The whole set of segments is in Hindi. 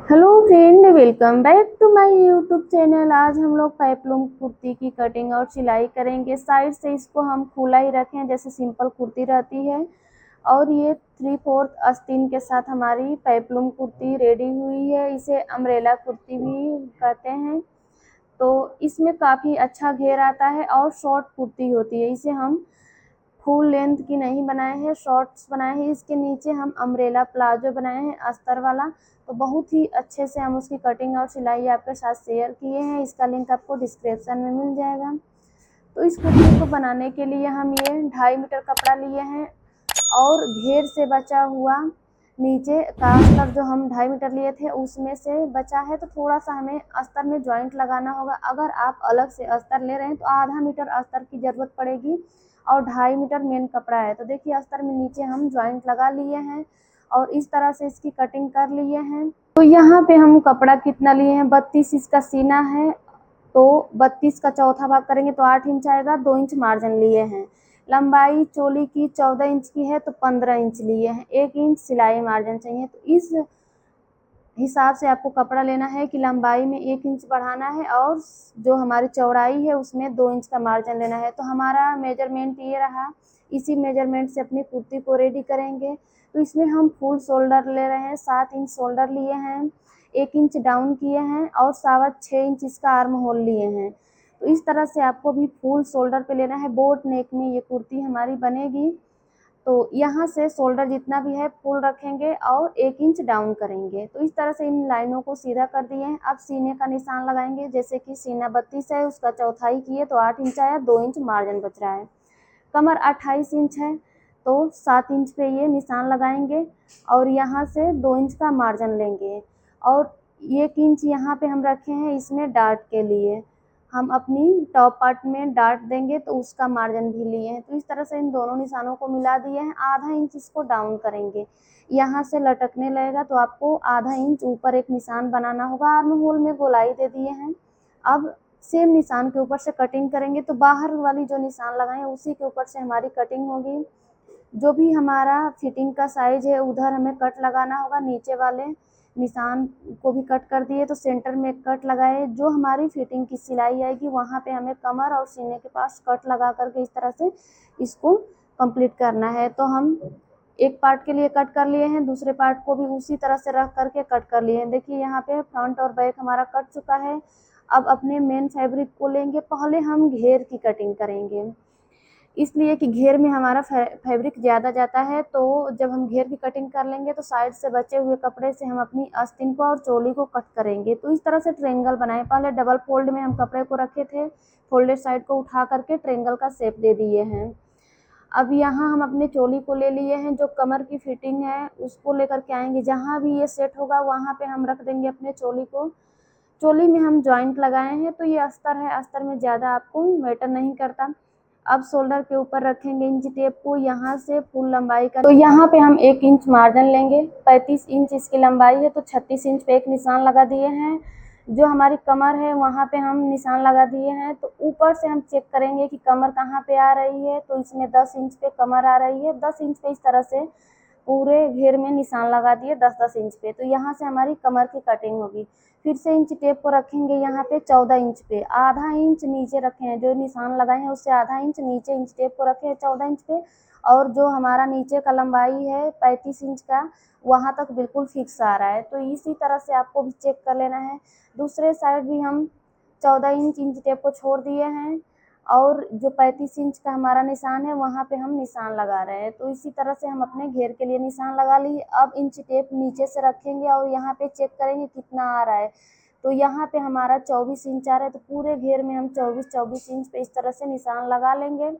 Hello friend, welcome back to my YouTube channel. आज हम लोग पेप्लूम कुर्ती की कटिंग और सिलाई करेंगे। साइड से इसको हम खुला ही रखें जैसे सिंपल कुर्ती रहती है। और ये 3/4 आस्तीन के साथ हमारी पेप्लूम कुर्ती रेडी हुई है। इसे अम्ब्रेला कुर्ती भी कहते हैं। तो इसमें काफ़ी अच्छा घेर आता है और शॉर्ट कुर्ती होती है। इसे हम फुल लेंथ की नहीं बनाए हैं, शॉर्ट्स बनाए हैं। इसके नीचे हम अम्ब्रेला प्लाजो बनाए हैं अस्तर वाला। तो बहुत ही अच्छे से हम उसकी कटिंग और सिलाई आपके साथ शेयर किए हैं। इसका लिंक आपको डिस्क्रिप्शन में मिल जाएगा। तो इस कुर्ती को बनाने के लिए हम ये 2.5 मीटर कपड़ा लिए हैं और घेर से बचा हुआ नीचे का अस्तर जो हम 2.5 मीटर लिए थे उसमें से बचा है। तो थोड़ा सा हमें अस्तर में जॉइंट लगाना होगा। अगर आप अलग से अस्तर ले रहे हैं तो आधा मीटर अस्तर की ज़रूरत पड़ेगी और 2.5 मीटर मेन कपड़ा है। तो देखिए अस्तर में नीचे हम जॉइंट लगा लिए हैं और इस तरह से इसकी कटिंग कर लिए हैं। तो यहाँ पे हम कपड़ा कितना लिए हैं, 32 इसका सीना है। तो 32 का चौथा भाग करेंगे तो 8 इंच आएगा। 2 इंच मार्जिन लिए हैं। लंबाई चोली की 14 इंच की है तो 15 इंच लिए हैं। 1 इंच सिलाई मार्जिन चाहिए। तो इस हिसाब से आपको कपड़ा लेना है कि लंबाई में 1 इंच बढ़ाना है और जो हमारी चौड़ाई है उसमें 2 इंच का मार्जिन लेना है। तो हमारा मेजरमेंट ये रहा। इसी मेजरमेंट से अपनी कुर्ती को रेडी करेंगे। तो इसमें हम फुल शोल्डर ले रहे हैं। 7 इंच शोल्डर लिए हैं, 1 इंच डाउन किए हैं और 6.25 इंच इसका आर्म होल लिए हैं। तो इस तरह से आपको भी फुल शोल्डर पे लेना है। बोट नेक में ये कुर्ती हमारी बनेगी। तो यहाँ से शोल्डर जितना भी है फुल रखेंगे और 1 इंच डाउन करेंगे। तो इस तरह से इन लाइनों को सीधा कर दिए हैं। अब सीने का निशान लगाएंगे। जैसे कि सीना 32 है, उसका चौथाई किए तो 8 इंच आया, 2 इंच मार्जिन बच रहा है। कमर 28 इंच है तो 7 इंच पे ये निशान लगाएंगे और यहाँ से 2 इंच का मार्जिन लेंगे। और 1 इंच यहाँ पे हम रखे हैं इसमें डार्ट के लिए। हम अपनी टॉप पार्ट में डार्ट देंगे तो उसका मार्जिन भी लिए हैं। तो इस तरह से इन दोनों निशानों को मिला दिए हैं। आधा इंच इसको डाउन करेंगे। यहाँ से लटकने लगेगा तो आपको आधा इंच ऊपर एक निशान बनाना होगा। आर्म होल में गोलाई दे दिए हैं। अब सेम निशान के ऊपर से कटिंग करेंगे। तो बाहर वाली जो निशान लगाए उसी के ऊपर से हमारी कटिंग होगी। जो भी हमारा फिटिंग का साइज है उधर हमें कट लगाना होगा। नीचे वाले निशान को भी कट कर दिए तो सेंटर में कट लगाए। जो हमारी फिटिंग की सिलाई आएगी वहाँ पे हमें कमर और सीने के पास कट लगा करके इस तरह से इसको कंप्लीट करना है। तो हम एक पार्ट के लिए कट कर लिए हैं, दूसरे पार्ट को भी उसी तरह से रख करके कट कर लिए हैं। देखिए यहाँ पे फ्रंट और बैक हमारा कट चुका है। अब अपने मेन फैब्रिक को लेंगे। पहले हम घेर की कटिंग करेंगे, इसलिए कि घेर में हमारा फैब्रिक ज़्यादा जाता है। तो जब हम घेर की कटिंग कर लेंगे तो साइड से बचे हुए कपड़े से हम अपनी आस्तीन को और चोली को कट करेंगे। तो इस तरह से ट्रेंगल बनाए। पहले डबल फोल्ड में हम कपड़े को रखे थे, फोल्डेड साइड को उठा करके ट्रेंगल का शेप दे दिए हैं। अब यहाँ हम अपने चोली को ले लिए हैं। जो कमर की फिटिंग है उसको लेकर के आएंगे। जहाँ भी ये सेट होगा वहाँ पे हम रख देंगे अपने चोली को। चोली में हम जॉइंट लगाए हैं तो ये अस्तर है, अस्तर में ज़्यादा आपको मैटर नहीं करता। अब शोल्डर के ऊपर रखेंगे इंच टेप को। यहाँ से फुल लंबाई का तो यहाँ पे हम 1 इंच मार्जिन लेंगे। 35 इंच इसकी लंबाई है तो 36 इंच पे एक निशान लगा दिए हैं। जो हमारी कमर है वहाँ पे हम निशान लगा दिए हैं। तो ऊपर से हम चेक करेंगे कि कमर कहाँ पे आ रही है। तो इसमें 10 इंच पे कमर आ रही है। 10 इंच पे इस तरह से पूरे घेर में निशान लगा दिए 10-10 इंच पे। तो यहाँ से हमारी कमर की कटिंग होगी। फिर से इंच टेप को रखेंगे यहाँ पे 14 इंच पे। आधा इंच नीचे रखे हैं, जो निशान लगाए हैं उससे आधा इंच नीचे इंच टेप को रखे हैं 14 इंच पे। और जो हमारा नीचे का लंबाई है 35 इंच का, वहाँ तक बिल्कुल फिक्स आ रहा है। तो इसी तरह से आपको भी चेक कर लेना है। दूसरे साइड भी हम 14 इंच टेप को छोड़ दिए हैं और जो 35 इंच का हमारा निशान है वहाँ पे हम निशान लगा रहे हैं। तो इसी तरह से हम अपने घेर के लिए निशान लगा लिए। अब इंच टेप नीचे से रखेंगे और यहाँ पे चेक करेंगे कितना आ रहा है। तो यहाँ पे हमारा 24 इंच आ रहा है। तो पूरे घेर में हम 24-24 इंच पे इस तरह से निशान लगा लेंगे।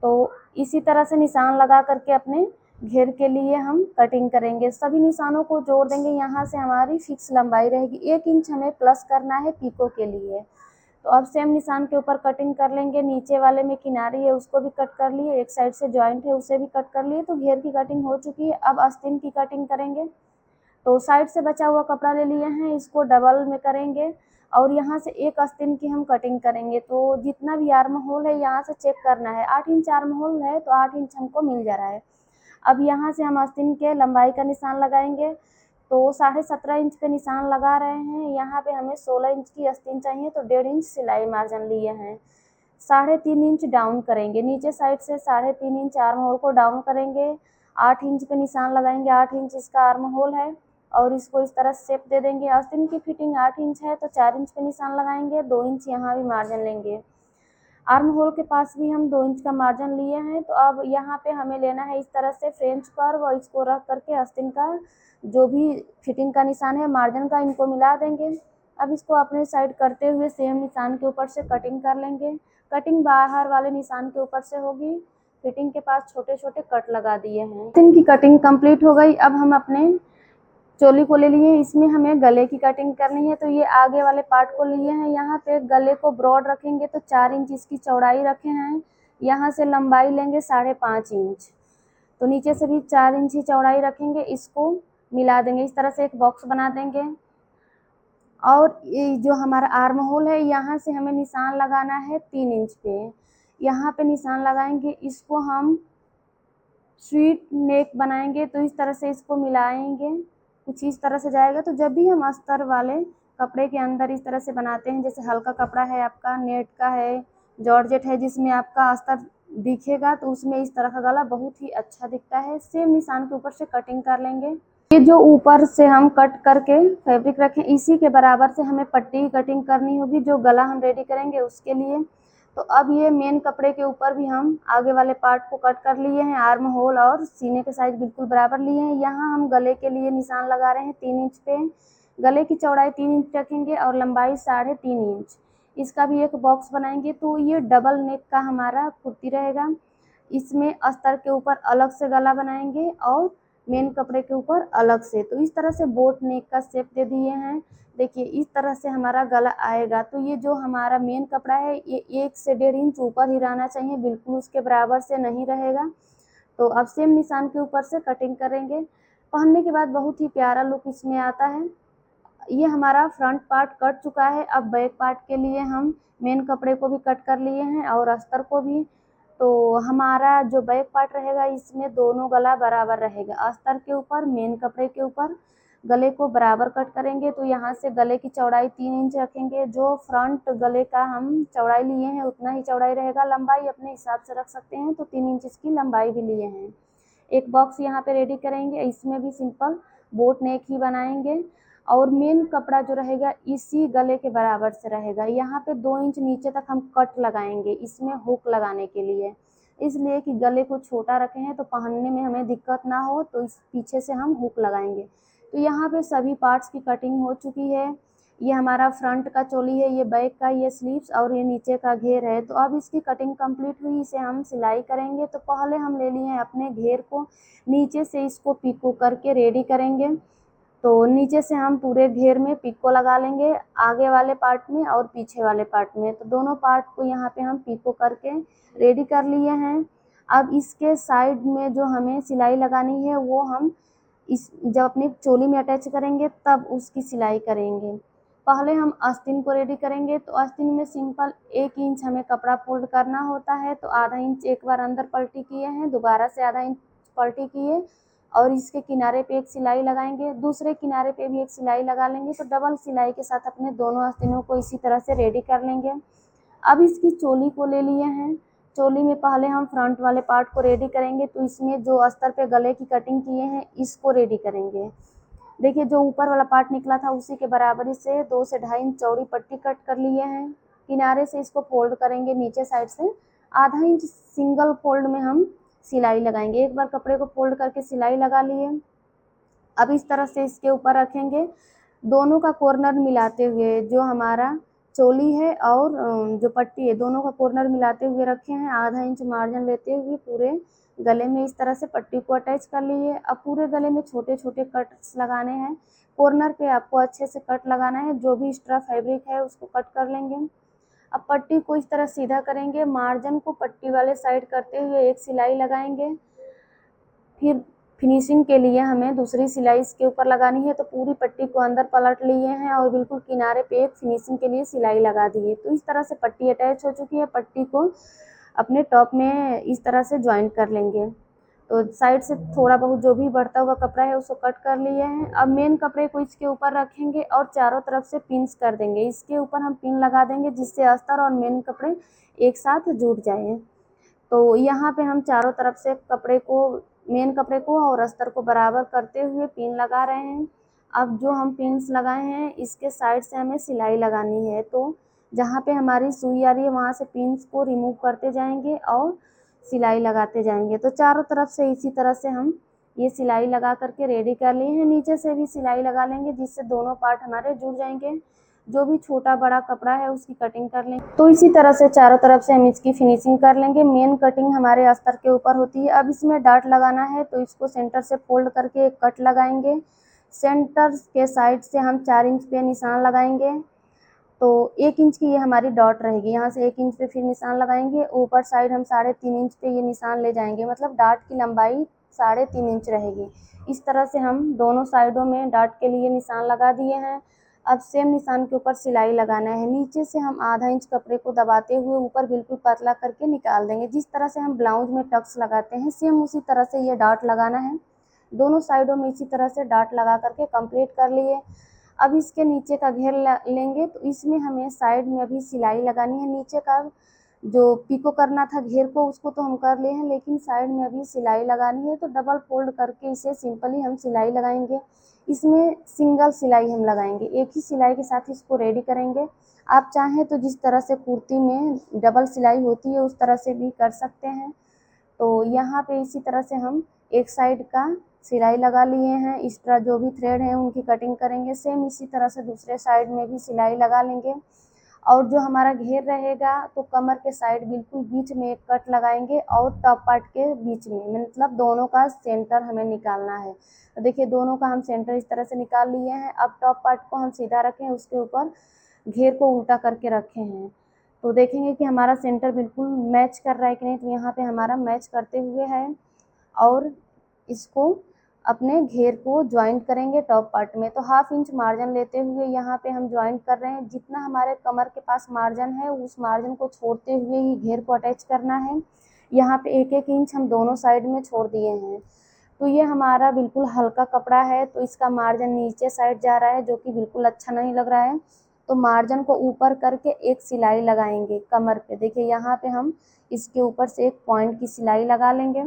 तो इसी तरह से निशान लगा करके अपने घेर के लिए हम कटिंग करेंगे। सभी निशानों को जोड़ देंगे। यहाँ से हमारी फिक्स लंबाई रहेगी। 1 इंच हमें प्लस करना है पीको के लिए। तो अब सेम निशान के ऊपर कटिंग कर लेंगे। नीचे वाले में किनारी है उसको भी कट कर लिए, एक साइड से जॉइंट है उसे भी कट कर लिए। तो घेर की कटिंग हो चुकी है। अब आस्तीन की कटिंग करेंगे। तो साइड से बचा हुआ कपड़ा ले लिए हैं, इसको डबल में करेंगे और यहाँ से एक आस्तीन की हम कटिंग करेंगे। तो जितना भी आर्म होल है यहाँ से चेक करना है। 8 इंच आर्म होल है तो 8 इंच हमको मिल जा रहा है। अब यहाँ से हम आस्तीन के लंबाई का निशान लगाएंगे। तो 17.5 इंच पे निशान लगा रहे हैं। यहाँ पे हमें 16 इंच की आस्तीन चाहिए, तो 1.5 इंच सिलाई मार्जिन लिए हैं। 3.5 इंच डाउन करेंगे, नीचे साइड से 3.5 इंच आर्म होल को डाउन करेंगे। 8 इंच पे निशान लगाएंगे, 8 इंच इसका आर्म होल है और इसको इस तरह शेप दे देंगे। आस्तीन की फिटिंग 8 इंच है, तो 4 इंच पे निशान लगाएंगे, 2 इंच यहाँ भी मार्जिन लेंगे। आर्म होल के पास भी हम 2 इंच का मार्जिन लिए हैं। तो अब यहाँ पे हमें लेना है इस तरह से फ्रेंच कर्व, और इसको रख करके आस्तीन का जो भी फिटिंग का निशान है मार्जिन का, इनको मिला देंगे। अब इसको अपने साइड करते हुए सेम निशान के ऊपर से कटिंग कर लेंगे। कटिंग बाहर वाले निशान के ऊपर से होगी। फिटिंग के पास छोटे छोटे कट लगा दिए हैं। आस्तीन की कटिंग कंप्लीट हो गई। अब हम अपने चोली को ले लिए, इसमें हमें गले की कटिंग करनी है। तो ये आगे वाले पार्ट को लिए हैं, यहाँ पे गले को ब्रॉड रखेंगे तो 4 इंच इसकी चौड़ाई रखे हैं। यहाँ से लंबाई लेंगे 5.5 इंच, तो नीचे से भी 4 इंच ही चौड़ाई रखेंगे। इसको मिला देंगे, इस तरह से एक बॉक्स बना देंगे। और ये जो हमारा आर्म होल है, यहाँ से हमें निशान लगाना है 3 इंच पे। यहाँ पे निशान लगाएंगे, इसको हम स्वीट नेक बनाएंगे। तो इस तरह से इसको मिलाएंगे, कुछ इस तरह से जाएगा। तो जब भी हम अस्तर वाले कपड़े के अंदर इस तरह से बनाते हैं, जैसे हल्का कपड़ा है आपका, नेट का है, जॉर्जेट है, जिसमें आपका अस्तर दिखेगा, तो उसमें इस तरह का गला बहुत ही अच्छा दिखता है। सेम निशान के ऊपर से कटिंग कर लेंगे। ये जो ऊपर से हम कट करके फैब्रिक रखें, इसी के बराबर से हमें पट्टी की कटिंग करनी होगी, जो गला हम रेडी करेंगे उसके लिए। तो अब ये मेन कपड़े के ऊपर भी हम आगे वाले पार्ट को कट कर लिए हैं। आर्म होल और सीने के साइज बिल्कुल बराबर लिए हैं। यहाँ हम गले के लिए निशान लगा रहे हैं 3 इंच पे। गले की चौड़ाई 3 इंच रखेंगे और लंबाई 3.5 इंच। इसका भी एक बॉक्स बनाएंगे। तो ये डबल नेक का हमारा कुर्ती रहेगा। इसमें अस्तर के ऊपर अलग से गला बनाएंगे और मेन कपड़े के ऊपर अलग से। तो इस तरह से बोट नेक का शेप दे दिए हैं। देखिए इस तरह से हमारा गला आएगा। तो ये जो हमारा मेन कपड़ा है, ये 1 से 1.5 इंच ऊपर ही रहना चाहिए, बिल्कुल उसके बराबर से नहीं रहेगा। तो अब सेम निशान के ऊपर से कटिंग करेंगे। पहनने के बाद बहुत ही प्यारा लुक इसमें आता है। ये हमारा फ्रंट पार्ट कट चुका है। अब बैक पार्ट के लिए हम मेन कपड़े को भी कट कर लिए हैं और अस्तर को भी। तो हमारा जो बैक पार्ट रहेगा, इसमें दोनों गला बराबर रहेगा। अस्तर के ऊपर, मेन कपड़े के ऊपर गले को बराबर कट करेंगे। तो यहाँ से गले की चौड़ाई 3 इंच रखेंगे। जो फ्रंट गले का हम चौड़ाई लिए हैं उतना ही चौड़ाई रहेगा। लंबाई अपने हिसाब से रख सकते हैं, तो 3 इंच इसकी लंबाई भी लिए हैं। एक बॉक्स यहाँ पे रेडी करेंगे, इसमें भी सिंपल बोट नेक ही बनाएंगे। और मेन कपड़ा जो रहेगा इसी गले के बराबर से रहेगा। यहाँ पे 2 इंच नीचे तक हम कट लगाएंगे, इसमें हुक लगाने के लिए, इसलिए कि गले को छोटा रखे हैं तो पहनने में हमें दिक्कत ना हो। तो इस पीछे से हम हुक लगाएंगे। तो यहाँ पे सभी पार्ट्स की कटिंग हो चुकी है। ये हमारा फ्रंट का चोली है, ये बैक का, ये स्लीव्स और ये नीचे का घेर है। तो अब इसकी कटिंग कंप्लीट हुई, इसे हम सिलाई करेंगे। तो पहले हम ले लिए हैं अपने घेर को, नीचे से इसको पिको करके रेडी करेंगे। तो नीचे से हम पूरे घेर में पिको लगा लेंगे, आगे वाले पार्ट में और पीछे वाले पार्ट में। तो दोनों पार्ट को यहाँ पे हम पिको करके रेडी कर लिए हैं। अब इसके साइड में जो हमें सिलाई लगानी है, वो हम इस जब अपनी चोली में अटैच करेंगे तब उसकी सिलाई करेंगे। पहले हम आस्तीन को रेडी करेंगे। तो आस्तीन में सिंपल 1 इंच हमें कपड़ा फोल्ड करना होता है। तो आधा इंच एक बार अंदर पलटी किए हैं, दोबारा से आधा इंच पलटी किए और इसके किनारे पे एक सिलाई लगाएंगे, दूसरे किनारे पे भी एक सिलाई लगा लेंगे। तो डबल सिलाई के साथ अपने दोनों आस्तीनों को इसी तरह से रेडी कर लेंगे। अब इसकी चोली को ले लिए हैं। चोली में पहले हम फ्रंट वाले पार्ट को रेडी करेंगे। तो इसमें जो अस्तर पे गले की कटिंग किए हैं, इसको रेडी करेंगे। देखिए जो ऊपर वाला पार्ट निकला था, उसी के बराबरी से 2 से 2.5 इंच चौड़ी पट्टी कट कर लिए हैं। किनारे से इसको फोल्ड करेंगे, नीचे साइड से आधा इंच सिंगल फोल्ड में हम सिलाई लगाएंगे। एक बार कपड़े को फोल्ड करके सिलाई लगा लिए। अब इस तरह से इसके ऊपर रखेंगे, दोनों का कॉर्नर मिलाते हुए, जो हमारा चोली है और जो पट्टी है, दोनों का कॉर्नर मिलाते हुए रखे हैं। आधा इंच मार्जिन लेते हुए पूरे गले में इस तरह से पट्टी को अटैच कर लिए। अब पूरे गले में छोटे छोटे कट्स लगाने हैं। कॉर्नर पे आपको अच्छे से कट लगाना है, जो भी एक्स्ट्रा फैब्रिक है उसको कट कर लेंगे। अब पट्टी को इस तरह सीधा करेंगे, मार्जिन को पट्टी वाले साइड करते हुए एक सिलाई लगाएंगे। फिर फिनिशिंग के लिए हमें दूसरी सिलाई इसके ऊपर लगानी है। तो पूरी पट्टी को अंदर पलट लिए हैं और बिल्कुल किनारे पे एक फिनिशिंग के लिए सिलाई लगा दी है। तो इस तरह से पट्टी अटैच हो चुकी है। पट्टी को अपने टॉप में इस तरह से ज्वाइन कर लेंगे। तो साइड से थोड़ा बहुत जो भी बढ़ता हुआ कपड़ा है उसको कट कर लिए हैं। अब मेन कपड़े को इसके ऊपर रखेंगे और चारों तरफ से पिन्स कर देंगे। इसके ऊपर हम पिन लगा देंगे जिससे अस्तर और मेन कपड़े एक साथ जुड़ जाएं। तो यहाँ पे हम चारों तरफ से कपड़े को, मेन कपड़े को और अस्तर को बराबर करते हुए पिन लगा रहे हैं। अब जो हम पिन्स लगाए हैं इसके साइड से हमें सिलाई लगानी है। तो जहाँ पे हमारी सुई आ रही है वहाँ से पिन्स को रिमूव करते जाएंगे और सिलाई लगाते जाएंगे। तो चारों तरफ से इसी तरह से हम ये सिलाई लगा करके रेडी कर लिए हैं। नीचे से भी सिलाई लगा लेंगे जिससे दोनों पार्ट हमारे जुड़ जाएंगे। जो भी छोटा बड़ा कपड़ा है उसकी कटिंग कर लेंगे। तो इसी तरह से चारों तरफ से हम इसकी फिनिशिंग कर लेंगे। मेन कटिंग हमारे अस्तर के ऊपर होती है। अब इसमें डाट लगाना है तो इसको सेंटर से फोल्ड करके एक कट लगाएंगे। सेंटर के साइड से हम 4 इंच पे निशान लगाएंगे। तो 1 इंच की ये हमारी डॉट रहेगी। यहाँ से 1 इंच पे फिर निशान लगाएंगे। ऊपर साइड हम 3.5 इंच पे ये निशान ले जाएंगे, मतलब डाट की लंबाई 3.5 इंच रहेगी। इस तरह से हम दोनों साइडों में डाट के लिए निशान लगा दिए हैं। अब सेम निशान के ऊपर सिलाई लगाना है। नीचे से हम आधा इंच कपड़े को दबाते हुए ऊपर बिल्कुल पतला करके निकाल देंगे। जिस तरह से हम ब्लाउज में टक्स लगाते हैं सेम उसी तरह से ये डाट लगाना है। दोनों साइडों में इसी तरह से डाट लगा करके कंप्लीट कर लिए। अब इसके नीचे का घेर लेंगे तो इसमें हमें साइड में अभी सिलाई लगानी है। नीचे का जो पिको करना था घेर को उसको तो हम कर लिए हैं, लेकिन साइड में अभी सिलाई लगानी है। तो डबल फोल्ड करके इसे सिंपली हम सिलाई लगाएंगे। इसमें सिंगल सिलाई हम लगाएंगे, एक ही सिलाई के साथ इसको रेडी करेंगे। आप चाहें तो जिस तरह से कुर्ती में डबल सिलाई होती है उस तरह से भी कर सकते हैं। तो यहाँ पे इसी तरह से हम एक साइड का सिलाई लगा लिए हैं। एक्स्ट्रा जो भी थ्रेड हैं उनकी कटिंग करेंगे। सेम इसी तरह से दूसरे साइड में भी सिलाई लगा लेंगे। और जो हमारा घेर रहेगा तो कमर के साइड बिल्कुल बीच में एक कट लगाएंगे और टॉप पार्ट के बीच में, मतलब दोनों का सेंटर हमें निकालना है। तो देखिए दोनों का हम सेंटर इस तरह से निकाल लिए हैं। अब टॉप पार्ट को हम सीधा रखें, उसके ऊपर घेर को उल्टा करके रखे हैं। तो देखेंगे कि हमारा सेंटर बिल्कुल मैच कर रहा है कि नहीं। तो यहाँ पे हमारा मैच करते हुए है। और इसको अपने घेर को ज्वाइंट करेंगे टॉप पार्ट में। तो 1/2 इंच मार्जिन लेते हुए यहाँ पे हम ज्वाइंट कर रहे हैं। जितना हमारे कमर के पास मार्जिन है उस मार्जिन को छोड़ते हुए ही घेर को अटैच करना है। यहाँ पे 1-1 इंच हम दोनों साइड में छोड़ दिए हैं। तो ये हमारा बिल्कुल हल्का कपड़ा है तो इसका मार्जिन नीचे साइड जा रहा है जो कि बिल्कुल अच्छा नहीं लग रहा है। तो मार्जिन को ऊपर करके एक सिलाई लगाएंगे कमर पे। देखिए यहाँ पे हम इसके ऊपर से एक पॉइंट की सिलाई लगा लेंगे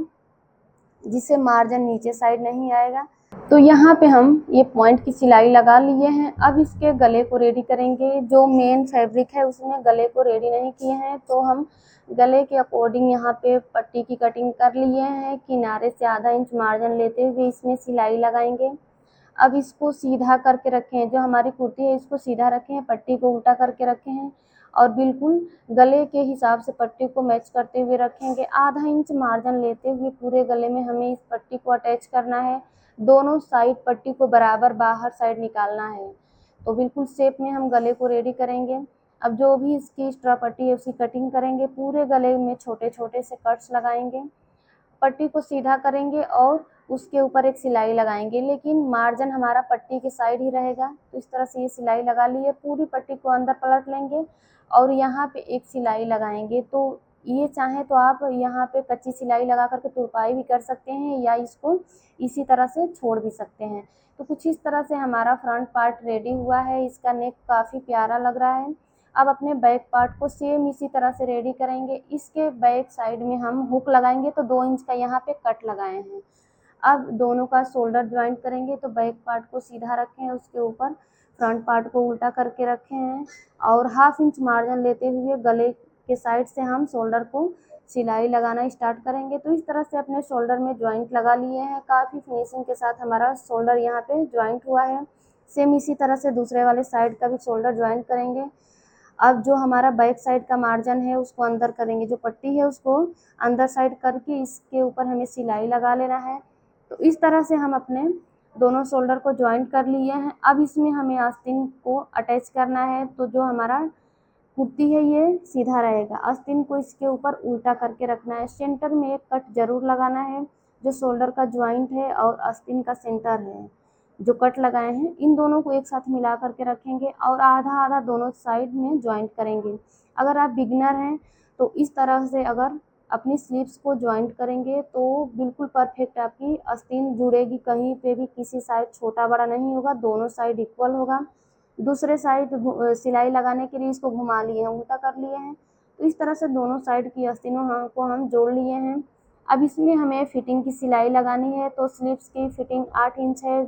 जिससे मार्जिन नीचे साइड नहीं आएगा। तो यहाँ पे हम ये पॉइंट की सिलाई लगा लिए हैं। अब इसके गले को रेडी करेंगे। जो मेन फैब्रिक है उसमें गले को रेडी नहीं किए हैं तो हम गले के अकॉर्डिंग यहाँ पे पट्टी की कटिंग कर लिए हैं। किनारे से आधा इंच मार्जिन लेते हुए इसमें सिलाई लगाएंगे। अब इसको सीधा करके रखे हैं, जो हमारी कुर्ती है इसको सीधा रखे हैं, पट्टी को उल्टा करके रखे हैं और बिल्कुल गले के हिसाब से पट्टी को मैच करते हुए रखेंगे। आधा इंच मार्जिन लेते हुए पूरे गले में हमें इस पट्टी को अटैच करना है। दोनों साइड पट्टी को बराबर बाहर साइड निकालना है। तो बिल्कुल शेप में हम गले को रेडी करेंगे। अब जो भी इसकी एक्स्ट्रा पट्टी है उसकी कटिंग करेंगे। पूरे गले में छोटे छोटे से कट्स लगाएंगे। पट्टी को सीधा करेंगे और उसके ऊपर एक सिलाई लगाएंगे, लेकिन मार्जिन हमारा पट्टी के साइड ही रहेगा। तो इस तरह से ये सिलाई लगा ली है। पूरी पट्टी को अंदर पलट लेंगे और यहाँ पे एक सिलाई लगाएंगे। तो ये चाहें तो आप यहाँ पे कच्ची सिलाई लगा करके तुरपाई भी कर सकते हैं या इसको इसी तरह से छोड़ भी सकते हैं। तो कुछ इस तरह से हमारा फ्रंट पार्ट रेडी हुआ है। इसका नेक काफ़ी प्यारा लग रहा है। अब अपने बैक पार्ट को सेम इसी तरह से रेडी करेंगे। इसके बैक साइड में हम हुक लगाएंगे तो 2 इंच का यहाँ पे कट लगाए हैं। अब दोनों का शोल्डर ज्वाइंट करेंगे। तो बैक पार्ट को सीधा रखें, उसके ऊपर फ्रंट पार्ट को उल्टा करके रखे हैं और 1/2 इंच मार्जिन लेते हुए गले के साइड से हम शोल्डर को सिलाई लगाना स्टार्ट करेंगे। तो इस तरह से अपने शोल्डर में ज्वाइंट लगा लिए हैं। काफ़ी फिनिशिंग के साथ हमारा शोल्डर यहाँ पे ज्वाइंट हुआ है। सेम इसी तरह से दूसरे वाले साइड का भी शोल्डर ज्वाइंट करेंगे। अब जो हमारा बैक साइड का मार्जिन है उसको अंदर करेंगे, जो पट्टी है उसको अंदर साइड करके इसके ऊपर हमें सिलाई लगा लेना है। तो इस तरह से हम अपने दोनों शोल्डर को ज्वाइंट कर लिए हैं। अब इसमें हमें आस्तीन को अटैच करना है। तो जो हमारा कुर्ती है ये सीधा रहेगा, आस्तीन को इसके ऊपर उल्टा करके रखना है। सेंटर में एक कट जरूर लगाना है। जो शोल्डर का ज्वाइंट है और आस्तीन का सेंटर है, जो कट लगाए हैं इन दोनों को एक साथ मिला करके रखेंगे और आधा आधा दोनों साइड में ज्वाइंट करेंगे। अगर आप बिगिनर हैं तो इस तरह से अगर अपनी स्लीव्स को जॉइंट करेंगे तो बिल्कुल परफेक्ट आपकी आस्तीन जुड़ेगी, कहीं पे भी किसी साइड छोटा बड़ा नहीं होगा, दोनों साइड इक्वल होगा। दूसरे साइड सिलाई लगाने के लिए इसको घुमा लिए हैं, उल्टा कर लिए हैं, तो इस तरह से दोनों साइड की आस्तीनों को हम जोड़ लिए हैं। अब इसमें हमें फिटिंग की सिलाई लगानी है, तो स्लीव्स की फिटिंग 8 इंच है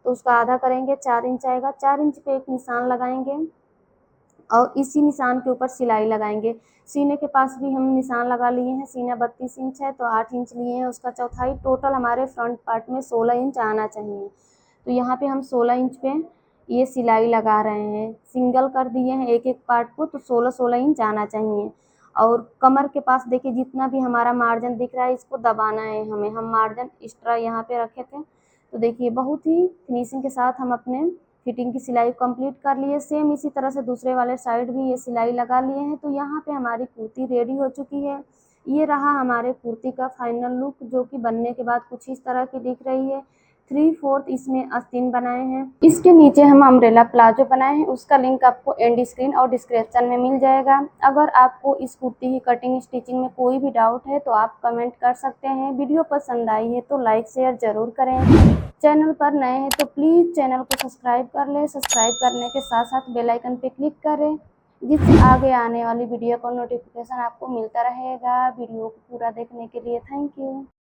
तो उसका आधा करेंगे, 4 इंच आएगा। 4 इंच पे एक निशान लगाएंगे और इसी निशान के ऊपर सिलाई लगाएंगे। सीने के पास भी हम निशान लगा लिए हैं, सीना 32 इंच है तो 8 इंच लिए हैं उसका चौथाई। टोटल हमारे फ्रंट पार्ट में 16 इंच आना चाहिए, तो यहाँ पे हम 16 इंच पे ये सिलाई लगा रहे हैं। सिंगल कर दिए हैं एक एक पार्ट को, तो 16-16 इंच आना चाहिए। और कमर के पास देखिए जितना भी हमारा मार्जिन दिख रहा है इसको दबाना है हमें। हम मार्जिन एक्स्ट्रा यहाँ पे रखे थे, तो देखिए बहुत ही फिनिशिंग के साथ हम अपने फिटिंग की सिलाई कंप्लीट कर लिए। सेम इसी तरह से दूसरे वाले साइड भी ये सिलाई लगा लिए हैं। तो यहाँ पे हमारी कुर्ती रेडी हो चुकी है। ये रहा हमारे कुर्ती का फाइनल लुक, जो कि बनने के बाद कुछ इस तरह की दिख रही है। 3/4 इसमें आस्तीन बनाए हैं। इसके नीचे हम अम्ब्रेला प्लाजो बनाए हैं, उसका लिंक आपको एंड स्क्रीन और डिस्क्रिप्शन में मिल जाएगा। अगर आपको इस कुर्ती की कटिंग स्टिचिंग में कोई भी डाउट है तो आप कमेंट कर सकते हैं। वीडियो पसंद आई है तो लाइक शेयर जरूर करें। चैनल पर नए हैं तो प्लीज़ चैनल को सब्सक्राइब कर लें। सब्सक्राइब करने के साथ साथ बेल आइकन पे क्लिक करें, जिससे आगे आने वाली वीडियो का नोटिफिकेशन आपको मिलता रहेगा। वीडियो को पूरा देखने के लिए थैंक यू।